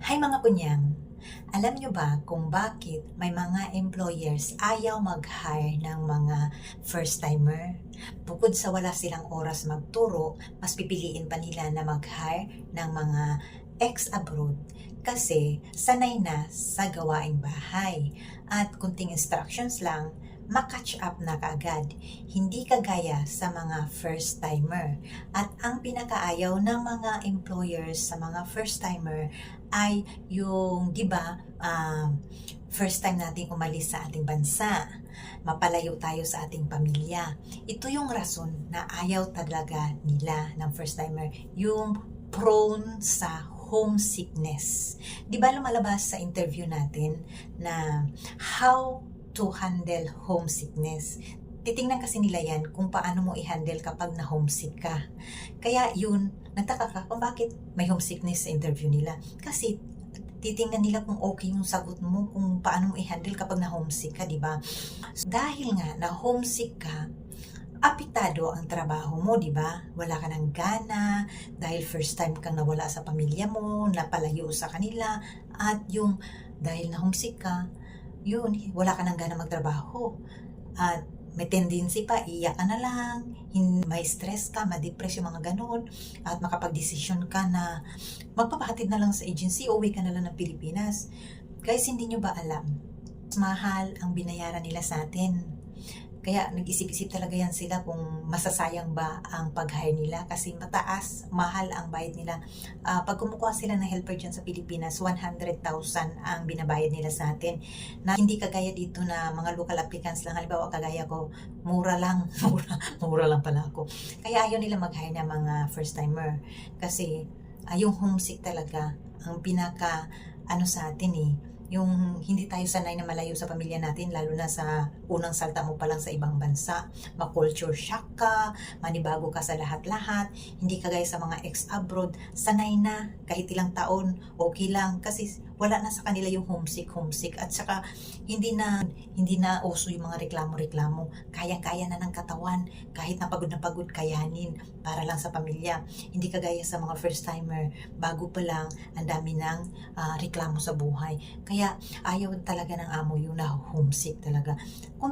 Hay mga kunyang, alam nyo ba kung bakit may mga employers ayaw mag-hire ng mga first-timer? Bukod sa wala silang oras magturo, mas pipiliin pa nila na mag-hire ng mga ex-abroad kasi sanay na sa gawaing bahay at kunting instructions lang, makatch up na kaagad. Hindi kagaya sa mga first-timer. At ang pinakaayaw ng mga employers sa mga first-timer ay yung, di ba, first time nating umalis sa ating bansa, mapalayo tayo sa ating pamilya. Ito yung rason na ayaw talaga nila ng first-timer, yung prone sa homesickness. Di ba lumalabas sa interview natin na how to handle homesickness? Titingnan kasi nila yan kung paano mo i-handle kapag na-homesick ka. Kaya yun, nagtaka ka kung bakit may homesickness sa interview nila. Kasi titingnan nila kung okay yung sagot mo, kung paano mo i-handle kapag na-homesick ka, di ba? So, dahil nga na-homesick ka, apektado ang trabaho mo, di ba? Wala ka ng gana, dahil first time kang nawala sa pamilya mo, napalayo sa kanila, at yung dahil na-homesick ka, yun, wala ka ng gana magtrabaho. At may tendency pa, iyak ka na lang, may stress ka, ma-depress yung mga ganun, at makapag-desisyon ka na magpapahatid na lang sa agency, uwi ka na lang ng Pilipinas. Guys, hindi nyo ba alam? Mahal ang binayaran nila sa atin. Kaya nag-isip-isip talaga yan sila kung masasayang ba ang pag-hire nila kasi mataas, mahal ang bayad nila. Pag kumukuha sila ng helper dyan sa Pilipinas, 100,000 ang binabayad nila sa atin. Na hindi kagaya dito na mga local applicants lang. Halimbawa kagaya ko, mura lang. Mura lang pala ako. Kaya ayaw nila mag-hire ng mga first-timer. Kasi yung homesick talaga ang pinaka sa atin yung hindi tayo sanay na malayo sa pamilya natin, lalo na sa unang salta mo pa lang sa ibang bansa, ma-culture shock ka, manibago ka sa lahat-lahat, hindi kagaya sa mga ex-abroad, sanay na, kahit ilang taon, okay lang, kasi wala na sa kanila yung homesick, at saka hindi na uso yung mga reklamo, kaya-kaya na ng katawan, kahit na pagod, kayanin, para lang sa pamilya, hindi kagaya sa mga first-timer, bago pa lang, ang dami ng reklamo sa buhay, kaya ayaw talaga ng amo yung na homesick talaga. Kung